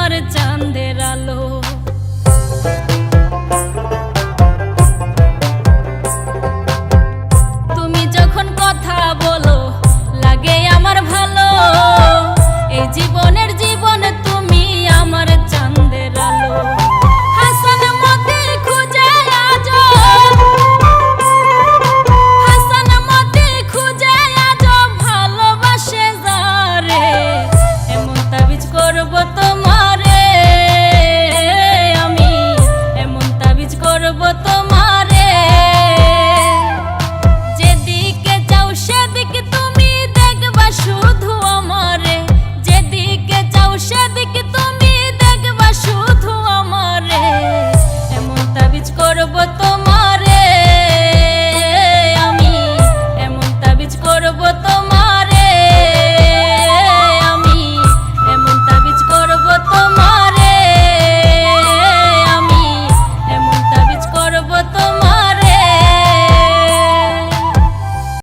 আমার চাঁদের আলো। তুমি যখন কথা বলো লাগে আমার ভালো, এই জীবনের জীবন তুমি আমার চাঁদের আলো। হাসান মতি খুঁজে আজো, হাসান মতি খুঁজে আজো ভালোবাসে যারে, এমন তাবিজ করব তোমারে আমি, এমন তাবিজ করব তোমারে। যেদিকে যাও সেদিকে তুমি দেখবা শুধু আমারে, যেদিকে যাও সেদিকে তুমি দেখবা শুধু আমারে, এমন তাবিজ করব তোমারে।